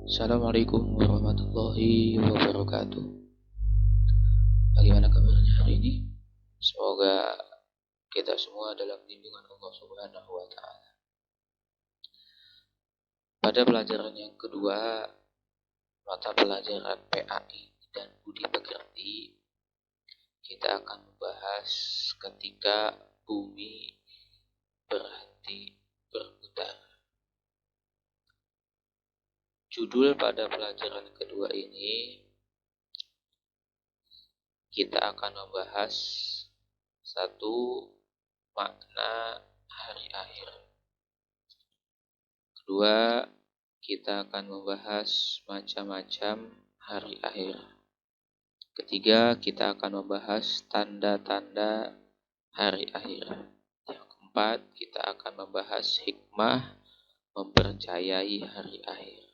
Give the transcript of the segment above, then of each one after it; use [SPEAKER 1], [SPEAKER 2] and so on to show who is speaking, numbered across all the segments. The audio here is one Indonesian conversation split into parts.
[SPEAKER 1] Assalamualaikum warahmatullahi wabarakatuh. Bagaimana kabarnya hari ini? Semoga kita semua dalam lindungan Allah Subhanahu wa taala. Pada pelajaran yang kedua, mata pelajaran PAI dan Budi Pekerti, kita akan membahas ketika bumi berhenti berputar. Judul pada pelajaran kedua ini, kita akan membahas satu, makna hari akhir. Kedua, kita akan membahas macam-macam hari akhir. Ketiga, kita akan membahas tanda-tanda hari akhir. Yang keempat, kita akan membahas hikmah mempercayai hari akhir.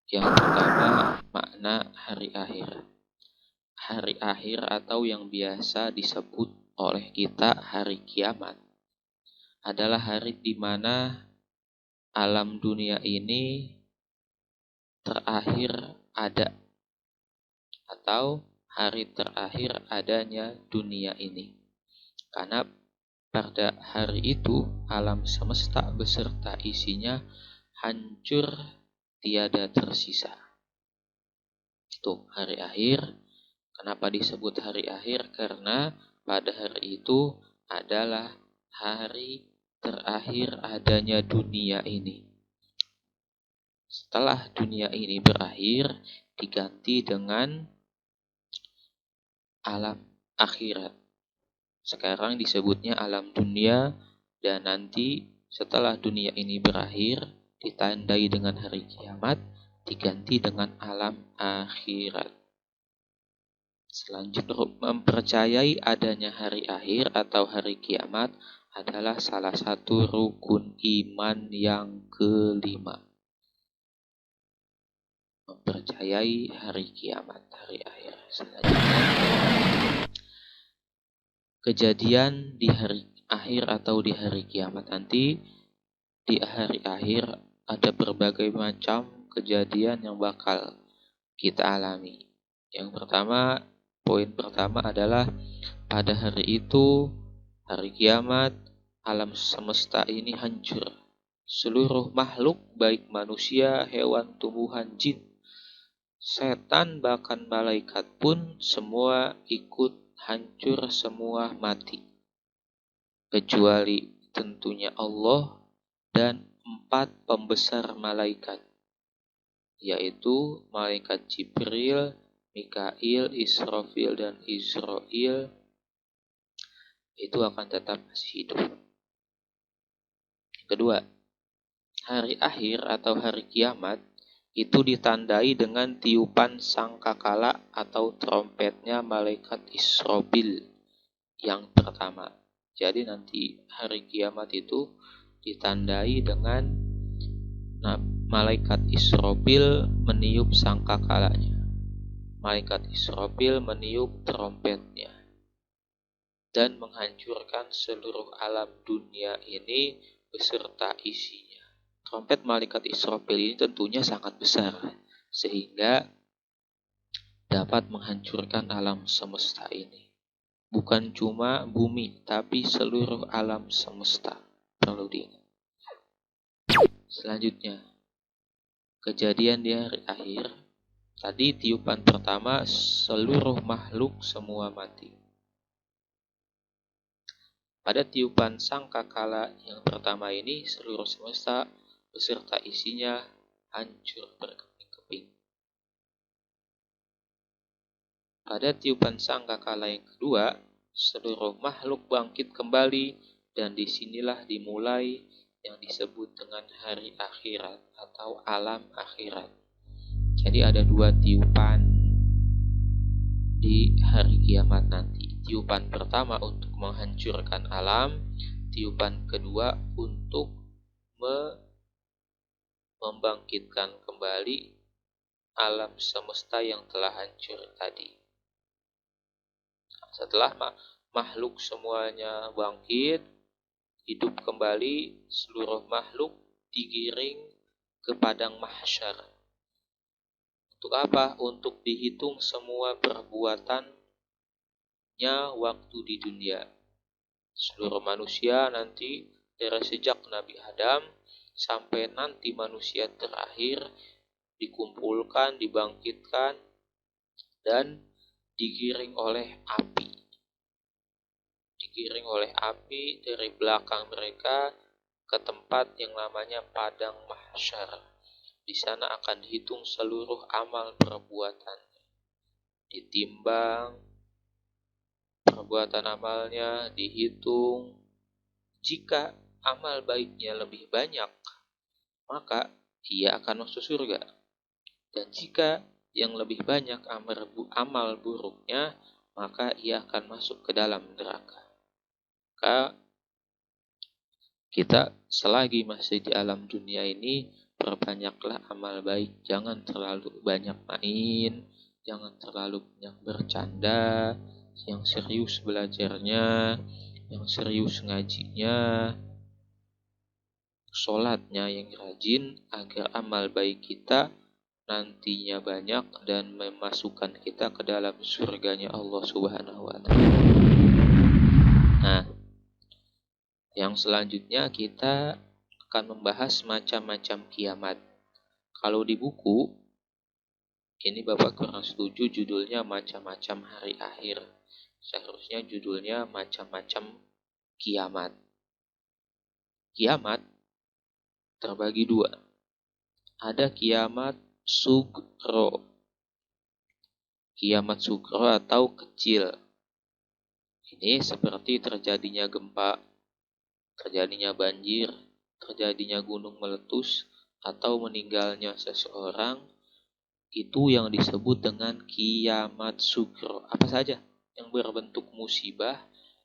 [SPEAKER 1] Yang pertama, makna hari akhir. Hari akhir atau yang biasa disebut oleh kita hari kiamat adalah hari di mana alam dunia ini terakhir ada, atau hari terakhir adanya dunia ini. Karena pada hari itu alam semesta beserta isinya hancur tiada tersisa. Itu hari akhir. Kenapa disebut hari akhir? Karena pada hari itu adalah hari terakhir adanya dunia ini. Setelah dunia ini berakhir, diganti dengan alam akhirat. Sekarang disebutnya alam dunia, dan nanti setelah dunia ini berakhir, ditandai dengan hari kiamat, diganti dengan alam akhirat. Selanjutnya, mempercayai adanya hari akhir atau hari kiamat adalah salah satu rukun iman yang kelima. Mempercayai hari kiamat, hari akhir. Selanjutnya, kejadian di hari akhir atau di hari kiamat nanti. Di hari akhir ada berbagai macam kejadian yang bakal kita alami. Yang pertama, poin pertama adalah pada hari itu, hari kiamat, alam semesta ini hancur. Seluruh makhluk, baik manusia, hewan, tumbuhan, jin, setan, bahkan malaikat pun semua ikut hancur, semua mati. Kecuali tentunya Allah dan 4 pembesar malaikat, yaitu malaikat Jibril, Mikail, Israfil, dan Israil, itu akan tetap masih hidup. Kedua, hari akhir atau hari kiamat itu ditandai dengan tiupan sangkakala atau trompetnya malaikat Israfil yang pertama. Jadi nanti hari kiamat itu ditandai dengan malaikat Israfil meniup sangkakalanya. Malaikat Israfil meniup trompetnya dan menghancurkan seluruh alam dunia ini beserta isinya. Trompet malaikat Israfil ini tentunya sangat besar, sehingga dapat menghancurkan alam semesta ini. Bukan cuma bumi, tapi seluruh alam semesta. Perlu diingat. Selanjutnya, kejadian di hari akhir. Tadi tiupan pertama, seluruh makhluk semua mati. Pada tiupan sangkakala yang pertama ini, seluruh semesta beserta isinya hancur berkeping-keping. Pada tiupan sangkakala yang kedua, seluruh makhluk bangkit kembali, dan disinilah dimulai yang disebut dengan hari akhirat atau alam akhirat. Jadi ada 2 tiupan di hari kiamat nanti. Tiupan pertama untuk menghancurkan alam, tiupan kedua untuk membangkitkan kembali alam semesta yang telah hancur tadi. Setelah makhluk semuanya bangkit, hidup kembali, seluruh makhluk digiring ke padang mahsyar. Untuk apa? Untuk dihitung semua perbuatannya waktu di dunia. Seluruh manusia nanti dari sejak Nabi Adam sampai nanti manusia terakhir dikumpulkan, dibangkitkan, dan digiring oleh api. Digiring oleh api dari belakang mereka ke tempat yang namanya padang mahsyar. Di sana akan dihitung seluruh amal perbuatannya. Ditimbang perbuatan amalnya, dihitung. Jika amal baiknya lebih banyak, maka ia akan masuk surga. Dan jika yang lebih banyak amal buruknya, maka ia akan masuk ke dalam neraka. Maka kita selagi masih di alam dunia ini, perbanyaklah amal baik. Jangan terlalu banyak main, jangan terlalu banyak bercanda, yang serius belajarnya, yang serius ngajinya, sholatnya yang rajin, agar amal baik kita nantinya banyak dan memasukkan kita ke dalam surganya Allah Subhanahu wa Ta'ala. Nah, yang selanjutnya kita akan membahas macam-macam kiamat. Kalau di buku ini Bapak kurang setuju judulnya macam-macam hari akhir. Seharusnya judulnya macam-macam kiamat. Kiamat terbagi dua. Ada kiamat sugro. Kiamat sugro atau kecil. Ini seperti terjadinya gempa, terjadinya banjir, terjadinya gunung meletus, atau meninggalnya seseorang. Itu yang disebut dengan kiamat sugro. Apa saja yang berbentuk musibah,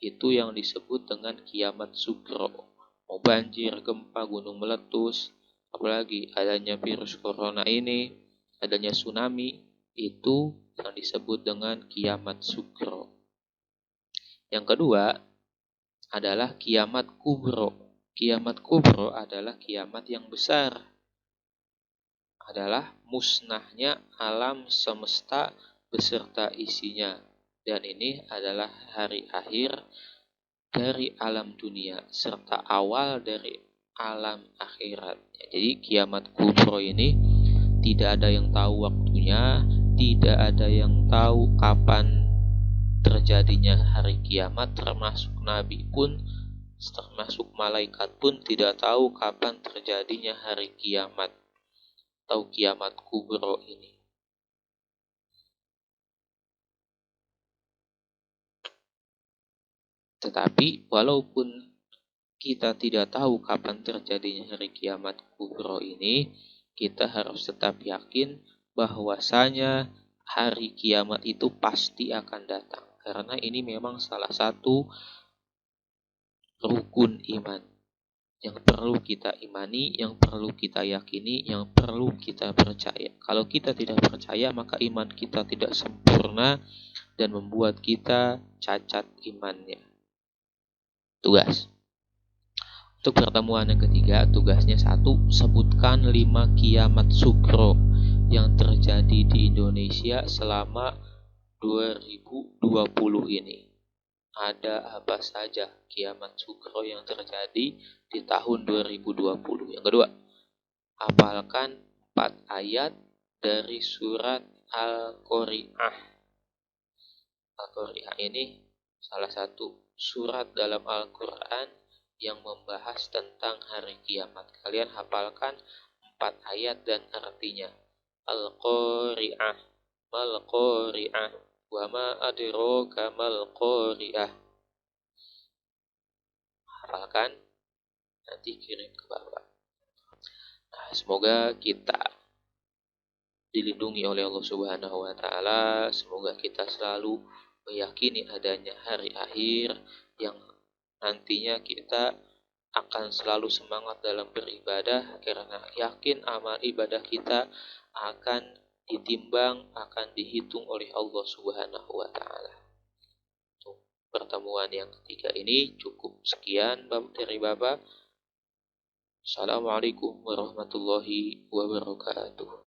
[SPEAKER 1] itu yang disebut dengan kiamat sugro. Mau banjir, gempa, gunung meletus, apalagi adanya virus corona ini, adanya tsunami, itu yang disebut dengan kiamat sugro. Yang kedua adalah kiamat kubro. Kiamat kubro adalah kiamat yang besar. Adalah musnahnya alam semesta beserta isinya. Dan ini adalah hari akhir dari alam dunia serta awal dari alam akhirat. Jadi kiamat kubro ini tidak ada yang tahu waktunya, tidak ada yang tahu kapan terjadinya hari kiamat, termasuk nabi pun, termasuk malaikat pun tidak tahu kapan terjadinya hari kiamat atau kiamat kubro ini. Tetapi walaupun kita tidak tahu kapan terjadinya hari kiamat kubro ini, kita harus tetap yakin bahwasanya hari kiamat itu pasti akan datang. Karena ini memang salah satu rukun iman yang perlu kita imani, yang perlu kita yakini, yang perlu kita percaya. Kalau kita tidak percaya, maka iman kita tidak sempurna dan membuat kita cacat imannya. Tugas untuk pertemuan yang ketiga, tugasnya 1, sebutkan 5 kiamat sugro yang terjadi di Indonesia selama 2020 ini. Ada apa saja kiamat sugro yang terjadi di tahun 2020. Yang kedua, hafalkan 4 ayat dari surat Al-Qari'ah. Al-Qari'ah ini salah satu surat dalam Al-Quran yang membahas tentang hari kiamat. Kalian hafalkan 4 ayat dan artinya. Al-Qari'ah, mal-Qari'ah, wa ma adraka mal-Qari'ah. Hafalkan, nanti kirim ke Bapak. Nah, semoga kita dilindungi oleh Allah Subhanahu wa Ta'ala. Semoga kita selalu meyakini adanya hari akhir yang nantinya kita akan selalu semangat dalam beribadah karena yakin amal ibadah kita akan ditimbang, akan dihitung oleh Allah Subhanahu wa Ta'ala. Pertemuan yang ketiga ini cukup Sekian dari Bapak. Assalamualaikum warahmatullahi wabarakatuh.